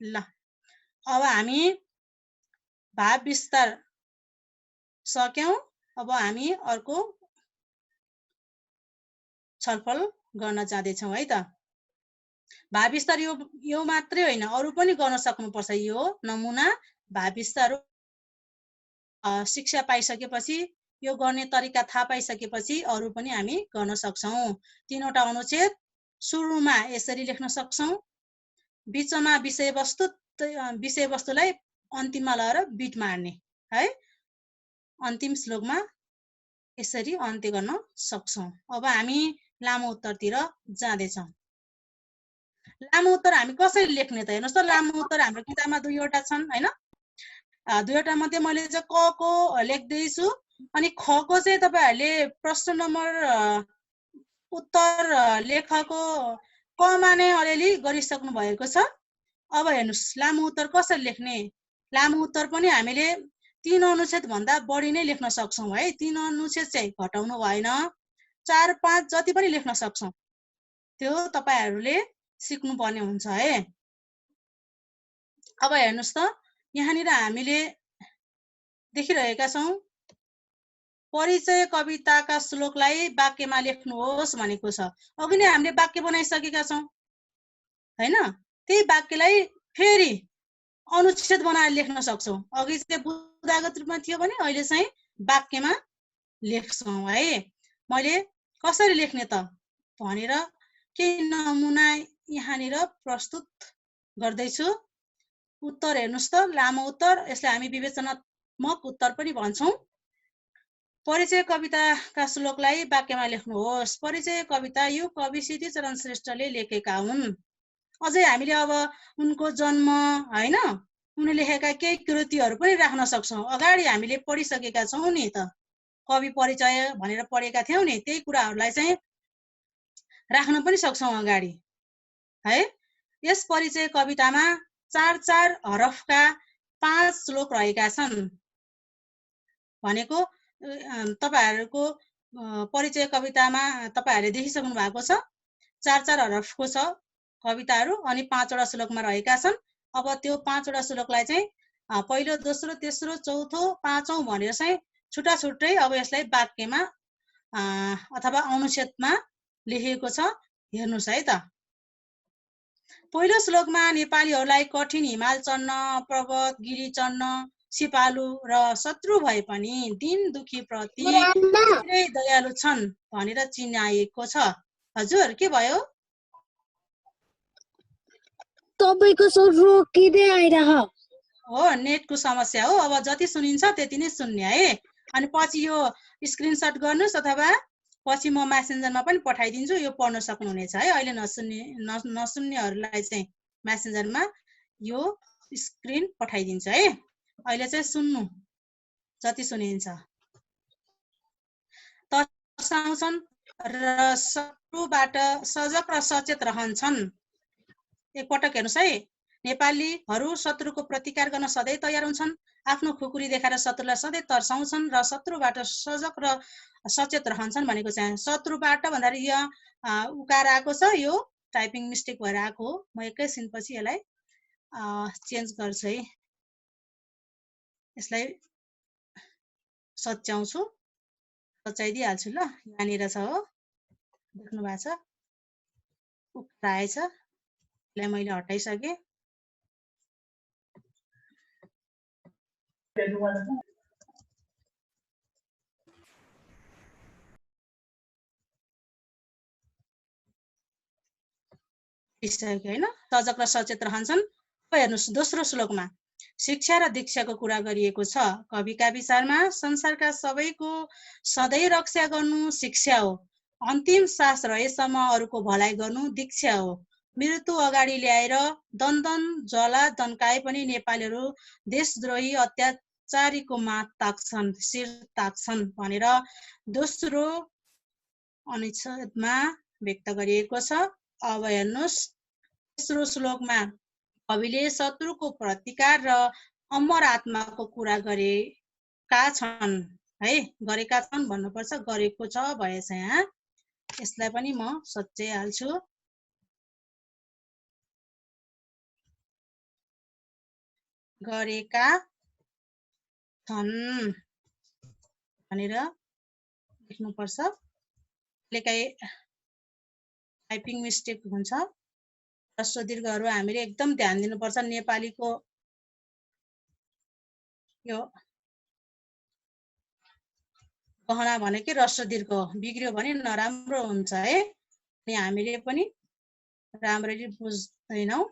A: ल, अब हामी भाव विस्तार सक्यौं। अब हामी अर्को छलफल गर्न जाँदैछौँ है त। भाव विस्तार यो मात्रै होइन, अरू पनि गर्न सक्नुपर्छ। यो नमुना भाव विस्तार शिक्षा पाइसकेपछि, यो गर्ने तरिका थाहा पाइसकेपछि अरू पनि हामी गर्न सक्छौं। 3 वटा अनुच्छेद सुरुमा यसरी लेख्न सक्छौं। बीचमा विषयवस्तुलाई अन्तिममा लगाएर बिट मार्ने है। अन्तिम श्लोकमा यसरी अन्त्य गर्न सक्छौं। अब हामी लामो उत्तरतिर जाँदैछौँ। लामो उत्तर हामी कसरी लेख्ने त हेर्नुस् त। लामो उत्तर हाम्रो किताबमा 2 वटा छन् हैन। 2 वटा मध्ये मैले चाहिँ क को लेख्दैछु अनि ख को चाहिँ तपाईहरुले प्रश्न नम्बर उत्तर लेखको कमा नै अलिअलि गरिसक्नु भएको छ। अब हेर्नुस् लामो उत्तर कसरी लेख्ने। लामो उत्तर पनि हामीले 3 अनुच्छेद भन्दा बढी नै लेख्न सक्छौं है। 3 अनुच्छेद चाहिँ घटाउनु भएन, 4 5 जति पनि लेख्न सक्छौं। त्यो तपाईहरुले सिक्नु पर्ने हुन्छ है। अब हेर्नुस् त यहाँनिर हामीले देखिरहेका छौं परिचय कविताका श्लोकलाई वाक्यमा लेख्नुहोस् भनेको छ। अघि नै हामीले वाक्य बनाइसकेका छौं हैन। त्यही वाक्यलाई फेरि अनुच्छेद बनाएर लेख्न सक्छौं। अघि चाहिँ बुदागत रूपमा थियो भने अहिले चाहिँ वाक्यमा लेख्छौं है। मैले कसरी लेख्ने त भनेर केही नमुना यहाँनिर प्रस्तुत गर्दै छु। उत्तर हेर्नुस् त लामो उत्तर, यसलाई हामी विवेचनात्मक उत्तर पनि भन्छौं। परिचय कविताका श्लोकलाई वाक्यमा लेख्नुहोस्। परिचय कविता यो कवि सिद्धिचरण श्रेष्ठले लेखेका हुन्। अझै हामीले अब उनको जन्म हैन, उनले लेखेका केही कृतिहरू पनि राख्न सक्छौं। अगाडि हामीले पढिसकेका छौं नि त, कवि परिचय भनेर पढेका थियौं नि, त्यही कुराहरूलाई चाहिँ राख्न पनि सक्छौं अगाडि है। यस परिचय कवितामा 4-4 हरफका 5 श्लोक रहेका छन् भनेको तपाईहरुको परिचय कवितामा तपाईहरुले देखिसक्नु भएको छ। 4-4 हरफको छ कविताहरू अनि 5 वटा श्लोकमा रहेका छन्। अब त्यो 5 वटा श्लोकलाई चाहिँ पहिलो, दोस्रो, तेस्रो, चौथो, पाँचौं भनेर चाहिँ छुट्टा छुट्टै अब यसलाई वाक्यमा अथवा अनुच्छेदमा लेखिएको छ। हेर्नुस् है त। पहिलो श्लोकमा नेपालीहरूलाई कठिन हिमाल चढ्न, पर्वत गिरी चढ्न, सिपालु र शत्रु भए पनि दिन दुखी प्रति धेरै दयालु छन् भनेर चिनाइएको छ। हजुर के भयो?
C: तपाईको स्वर रोकिँदै आइरह।
A: हो, नेटको समस्या हो। अब जति सुनिन्छ त्यति नै सुन्ने है। अनि पछि यो स्क्रिनशट गर्नुस् अथवा पछि म मेसेन्जरमा पनि पठाइदिन्छु, यो पढ्न सक्नुहुनेछ है। अहिले नसुन्नेहरूलाई चाहिँ मेसेन्जरमा यो स्क्रिन पठाइदिन्छ है। अहिले चाहिँ सुन्नु जति सुनिन्छ। तर्साउँछन् र शत्रुबाट सजग र सचेत रहन्छन्। एकपटक हेर्नुस् है। नेपालीहरू शत्रुको प्रतिकार गर्न सधैँ तयार हुन्छन्। आफ्नो खुकुरी देखाएर शत्रुलाई सधैँ तर्साउँछन् र शत्रुबाट सजग र सचेत रहन्छन् भनेको चाहिँ शत्रुबाट भन्दाखेरि यहाँ उकार आएको छ, यो टाइपिङ मिस्टेक भएर आएको हो। म एकैछिनपछि यसलाई चेन्ज गर्छु है। यसलाई सच्याउँछु, सच्याइदिइहाल्छु ल। यहाँनिर छ हो, देख्नु भएको छ, उकार आएछ। यसलाई मैले हटाइसकेँ। हैन, सजग र सचेत रहन्छन्। हेर्नुस् दोस्रो श्लोकमा शिक्षा र दीक्षाको कुरा गरिएको छ। कविका विचारमा संसारका सबैको सधैँ रक्षा गर्नु शिक्षा हो। अन्तिम सास रहेसम्म अरूको भलाइ गर्नु दीक्षा हो। मृत्यु अगाडि ल्याएर दन्दन ज्वाला दन्काए पनि नेपालीहरू देशद्रोही अत्याचारीको मात ताक्छन्, शिर ताक्छन् भनेर दोस्रो अनुच्छेदमा व्यक्त गरिएको छ। अब हेर्नुस् तेस्रो श्लोकमा कविले शत्रुको प्रतिकार र अमर आत्माको कुरा गरेका छन् है। गरेका छन् भन्नुपर्छ, गरेको छ भएछ यहाँ। यसलाई पनि म सच्याइहाल्छु। गरेका छन् भनेर लेख्नुपर्छ। कहिलेकाहीँ टाइपिङ मिस्टेक हुन्छ। ह्रस्व दीर्घहरू हामीले एकदम ध्यान दिनुपर्छ। नेपालीको यो गहना भनेकै ह्रस्व दीर्घ हो, बिग्रियो भने नराम्रो हुन्छ है। अनि हामीले पनि राम्ररी बुझ्दैनौँ।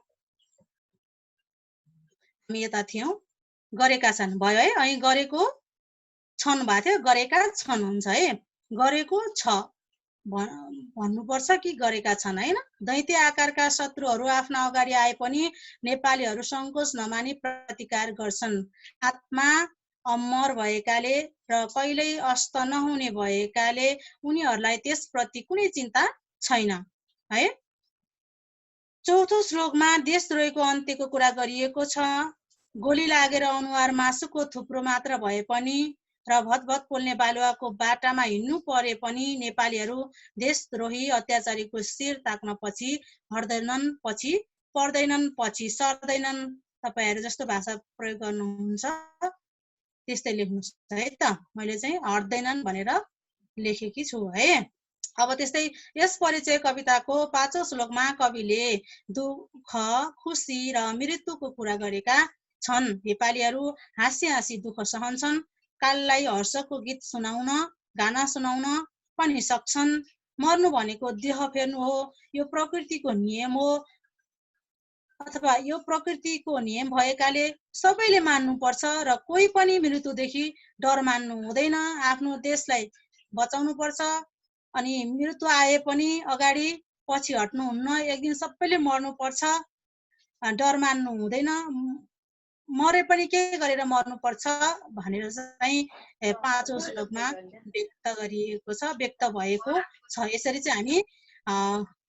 A: हामी यता थियौँ, गरेका छन् भयो है। अनि गरेको छन् भएको थियो, गरेका छन् हुन्छ है। गरेको छ भन्नुपर्छ कि गरेका छन् हैन। दैत्य आकारका शत्रुहरू आफ्ना अगाडि आए पनि नेपालीहरू सङ्कोच नमानी प्रतिकार गर्छन्। आत्मा अमर भएकाले र कहिल्यै अस्त नहुने भएकाले उनीहरूलाई त्यसप्रति कुनै चिन्ता छैन है। चौथो श्लोकमा देशद्रोहीको अन्त्यको कुरा गरिएको छ। गोली लागेर अनुहार मासुको थुप्रो मात्र भए पनि र भतभत पोल्ने बालुवाको बाटामा हिँड्नु परे पनि नेपालीहरू देशद्रोही अत्याचारीको शिर ताक्न पछि हट्दैनन्, पछि पर्दैनन्, पछि सर्दैनन्। तपाईहरु जस्तो भाषा प्रयोग गर्नुहुन्छ त्यस्तै लेख्नुस् है त। मैले चाहिँ हट्दैनन् भनेर लेखेकी छु है। अब त्यस्तै यस परिचय कविताको 5औं श्लोकमा कविले दुःख, खुसी र मृत्युको कुरा गरेका छन्। नेपालीहरू हाँसी हाँसी दुःख सहन्छन्, काललाई हर्षको गीत सुनाउन, गाना सुनाउन पनि सक्छन्। मर्नु भनेको देह फेर्नु हो, यो प्रकृतिको नियम हो, अथवा यो प्रकृतिको नियम भएकाले सबैले मान्नुपर्छ र कोही पनि मृत्युदेखि डर मान्नु हुँदैन। आफ्नो देशलाई बचाउनु पर्छ अनि मृत्यु आए पनि अगाडि पछि हट्नुहुन्न। एक दिन सबैले मर्नुपर्छ, डर मान्नु हुँदैन, मरे पनि के गरेर मर्नुपर्छ भनेर चाहिँ 5औं श्लोकमा व्यक्त गरिएको छ, व्यक्त भएको छ। यसरी चाहिँ हामी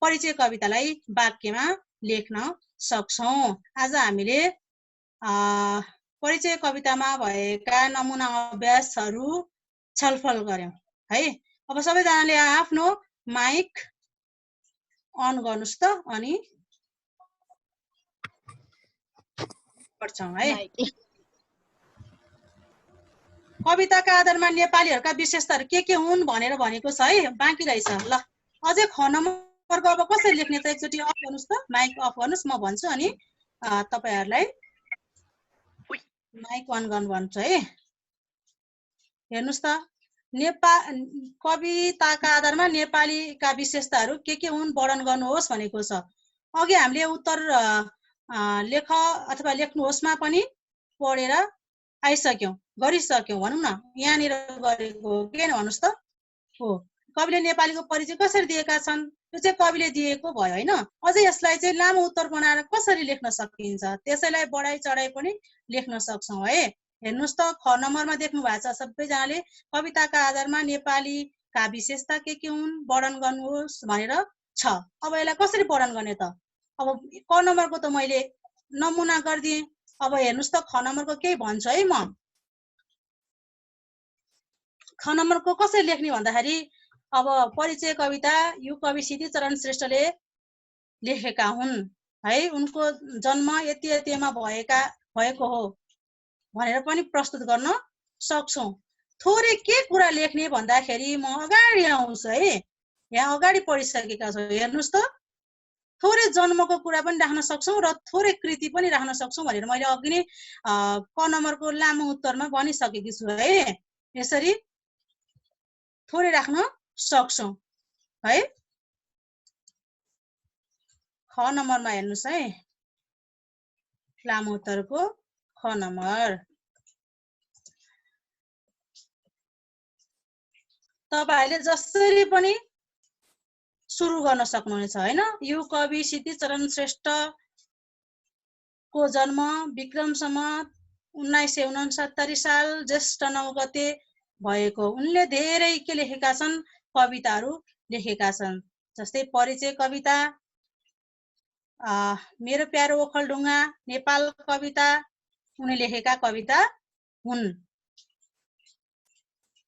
A: परिचय कवितालाई वाक्यमा लेख्न सक्छौं। आज हामीले परिचय कवितामा भएका नमुना अभ्यासहरू छलफल गर्यौं है। अब सबैजनाले आफ्नो माइक अन गर्नुस् त अनि पढ्छौं है। कविताका आधारमा नेपालीहरूका विशेषताहरू के हुन् भनेर भनेको छ है, बाँकी रहेछ। ल अझै ख नम्बरको अब कसरी लेख्ने त एकचोटि अफ गर्नुस् त, माइक अफ गर्नुस्, म भन्छु अनि तपाईहरुलाई माइक अन गर्नु भन्छु है। हेर्नुस् त, कविताका आधारमा नेपालीका विशेषताहरू के हुन् वर्णन गर्नुहोस् भनेको छ। अघि हामीले उत्तर लेख अथवा लेख्नुहोस्मा पनि पढेर आइसक्यौं, गरिसक्यौं भनौं न। यहाँनिर गरेको के भन्नुस् त हो, कविले नेपालीको परिचय कसरी दिएका छन्, यो चाहिँ कविले दिएको भयो हैन। अझै यसलाई चाहिँ लामो उत्तर बनाएर कसरी लेख्न सकिन्छ, त्यसैलाई बढाई चढाई पनि लेख्न सक्छौं है। हेर्नुस् त, ख नम्बरमा देख्नु भएको छ सबैजनाले कविताका आधारमा नेपालीका विशेषता के हुन् वर्णन गर्नुहोस् भनेर छ। अब यसलाई कसरी वर्णन गर्ने त? अब क नम्बरको त मैले नमुना गरिदिएँ। अब हेर्नुस् त, ख नम्बरको केही भन्छु है म। ख नम्बरको कसरी लेख्ने भन्दाखेरि, अब परिचय कविता यो कवि सिद्धिचरण श्रेष्ठले लेखेका हुन् है। उनको जन्म यतिमा भएको हो भनेर पनि प्रस्तुत गर्न सक्छौं। थोरै के कुरा लेख्ने भन्दाखेरि म अगाडि आउँछु है। यहाँ अगाडि पढिसकेका छौं। हेर्नुस् त, थोरै जन्मको कुरा पनि राख्न सक्छौं र थोरै कृति पनि राख्न सक्छौं भनेर मैले अघि नै क नम्बरको लामो उत्तरमा भनिसकेकी छु है। यसरी थोरै राख्न सक्छौं है। ख नम्बरमा हेर्नुस् है, लामो उत्तरको ख नम्बर। तपाईहरुले जसरी पनि सुरु गर्न सक्नुहुनेछ हैन। यो कवि सिद्धिचरण श्रेष्ठको जन्म विक्रम सम्वत 1969 साल ज्येष्ठ 9 गते भएको। उनले धेरै के लेखेका छन्, कविताहरू लेखेका छन्। जस्तै परिचय कविता, मेरो प्यारो ओखलढुङ्गा, नेपाल कविता उनी लेखेका कविता हुन्।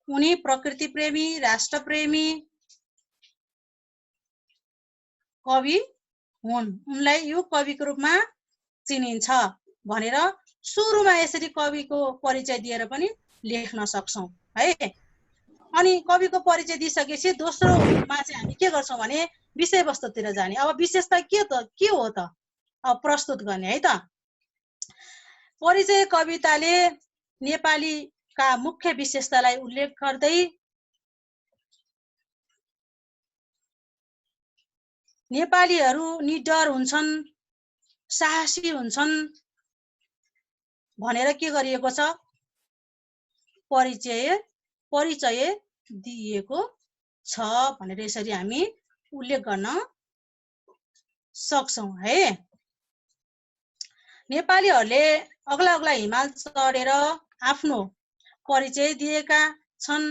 A: उनी प्रकृति प्रेमी, राष्ट्र प्रेमी कवि हुन्। उनलाई यो कविको रूपमा चिनिन्छ भनेर सुरुमा यसरी कविको परिचय दिएर पनि लेख्न सक्छौं है। अनि कविको परिचय दिइसकेपछि दोस्रोमा चाहिँ हामी के गर्छौं भने विषयवस्तुतिर जाने। अब विशेषता के हो त, अब प्रस्तुत गर्ने है त। परिचय कविताले नेपालीका मुख्य विशेषतालाई उल्लेख गर्दै नेपालीहरू निडर हुन्छन्, साहसी हुन्छन् भनेर के गरिएको छ, परिचय दिएको छ भनेर यसरी हामी उल्लेख गर्न सक्छौं है। नेपालीहरूले अग्ला अग्ला हिमाल चढेर आफ्नो परिचय दिएका छन्।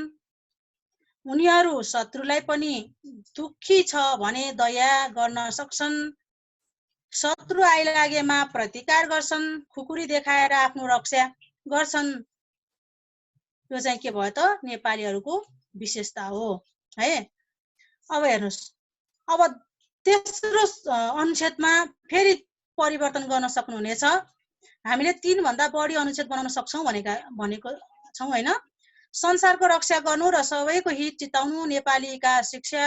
A: उनीहरू शत्रुलाई पनि दुखी छ भने दया गर्न सक्छन्। शत्रु आइलागेमा प्रतिकार गर्छन्, खुकुरी देखाएर आफ्नो रक्षा गर्छन्। यो चाहिँ के भयो त नेपालीहरूको विशेषता हो है। अब हेर्नुस्, अब तेस्रो अनुच्छेदमा फेरि परिवर्तन गर्न सक्नुहुनेछ। हामीले 3 भन्दा बढी अनुच्छेद बनाउन सक्छौं भनेको छौं हैन। संसारको रक्षा गर्नु र सबैको हित चिताउनु नेपालीका शिक्षा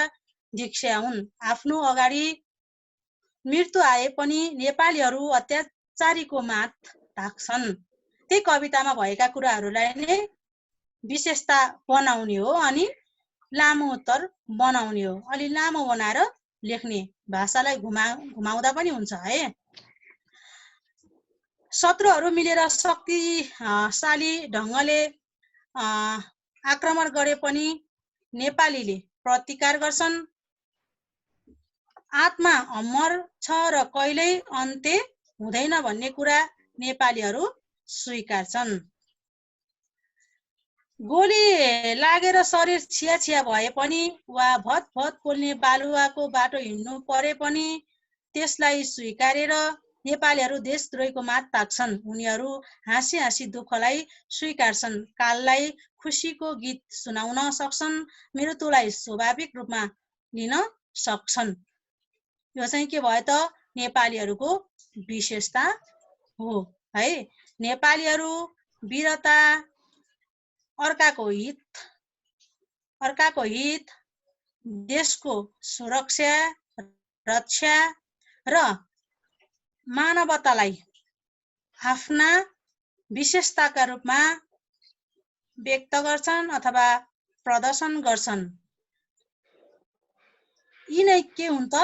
A: दीक्षा हुन्। आफ्नो अगाडि मृत्यु आए पनि नेपालीहरू अत्याचारीको मात ढाक्छन्। त्यही कवितामा भएका कुराहरूलाई नै विशेषता बनाउने हो अनि लामो उत्तर बनाउने हो। अलि लामो बनाएर लेख्ने, भाषालाई घुमाउँदा पनि हुन्छ है। शत्रुहरू मिलेर शक्तिशाली ढङ्गले आक्रमण गरे पनि नेपालीले प्रतिकार गर्छन्। आत्मा अमर छ र कहिल्यै अन्त्य हुँदैन भन्ने कुरा नेपालीहरू स्वीकार्छन्। गोली लागेर शरीर छिया छिया भए पनि वा भत भत पोल्ने बालुवाको बाटो हिँड्नु परे पनि त्यसलाई स्वीकारेर नेपालीहरू देशद्रोहीको मात ताक्छन्। उनीहरू हाँसी हाँसी दुःखलाई स्वीकार्छन्, काललाई खुसीको गीत सुनाउन सक्छन्, मृत्युलाई स्वाभाविक रूपमा लिन सक्छन्। यो चाहिँ के भयो त नेपालीहरूको विशेषता हो है। नेपालीहरू वीरता, अर्काको हित, देशको सुरक्षा रक्षा र मानवतालाई आफ्ना विशेषताका रूपमा व्यक्त गर्छन् अथवा प्रदर्शन गर्छन्। यी नै के हुन् त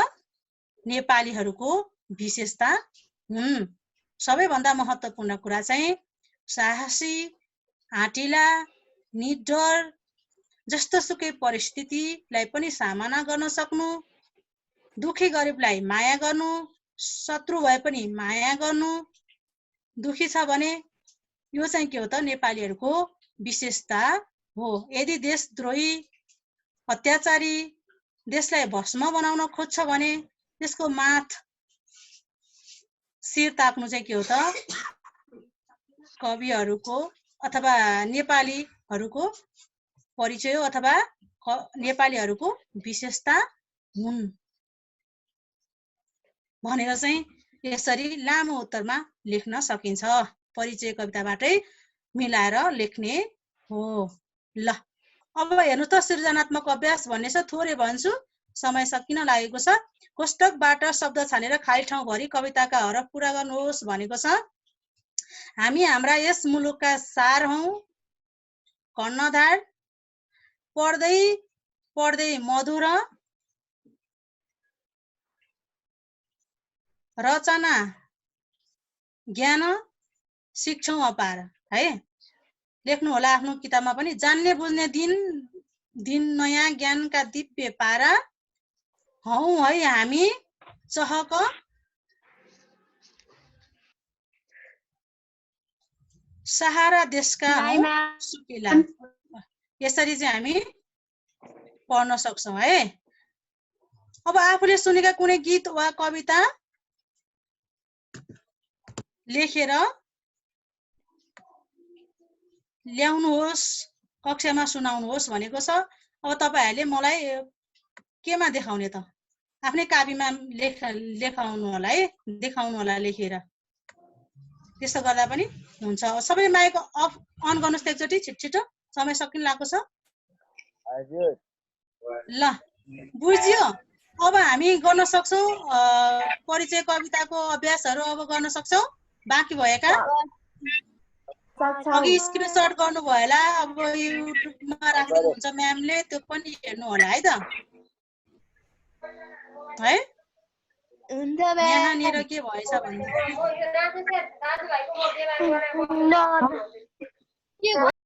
A: नेपालीहरूको विशेषता हुन्। सबैभन्दा महत्त्वपूर्ण कुरा चाहिँ साहसी, आँटिला, निडर, जस्तोसुकै परिस्थितिलाई पनि सामना गर्न सक्नु, दुखी गरिबलाई माया गर्नु, शत्रु भए पनि माया गर्नु, दुखी छ भने यो चाहिँ के हो त नेपालीहरूको विशेषता हो। यदि देशद्रोही अत्याचारी देशलाई भस्म बनाउन खोज्छ भने त्यसको माथ शिर ताक्नु चाहिँ के हो त कविहरूको अथवा नेपालीहरूको परिचय हो अथवा नेपालीहरूको विशेषता हुन् भनेर चाहिँ यसरी लामो उत्तरमा लेख्न सकिन्छ। परिचय कविताबाटै मिलाएर लेख्ने हो। ल अब हेर्नु त सृजनात्मक अभ्यास भन्ने छ, थोरै भन्छु, समय सकिन लागेको छ। कोष्टकबाट शब्द छानेर खाली ठाउँ भरि कविताका हरफ पूरा गर्नुहोस् भनेको छ। हामी हाम्रा यस मुलुकका सार हौं, कर्णधार, पढ्दै पढ्दै मधुर रचना ज्ञान शिक्षौं अपार है। लेख्नु होला आफ्नो किताबमा पनि। जान्ने बुझ्ने दिन नयाँ ज्ञानका दिव्य पारा हौं है हामी, चहक सहारा देशका हौं सुकेला। यसरी चाहिँ हामी पढ्न सक्छौं है। अब आफूले सुनेका कुनै गीत वा कविता लेखेर ल्याउनुहोस्, कक्षामा सुनाउनुहोस् भनेको छ। अब तपाईहरुले मलाई केमा देखाउने त? आफ्नै कापीमा लेखाउनु होला है, देखाउनु होला लेखेर। त्यसो गर्दा पनि हुन्छ। सबै माइक अफ अन गर्नुस् एकचोटी छिटछिटो, समय सकिन लाग्को छ।
D: हजुर
A: ल बुझ्यो। अब हामी गर्न सक्छौं परिचय कविताको अभ्यासहरु अब गर्न सक्छौं। बाँकी भएका अघि स्क्रिनशट गर्नु भयो होला, अब युट्युबमा राख्नु हुन्छ म्यामले, त्यो पनि हेर्नु होला है त है। यहाँनिर के भएछ भन्दाखेरि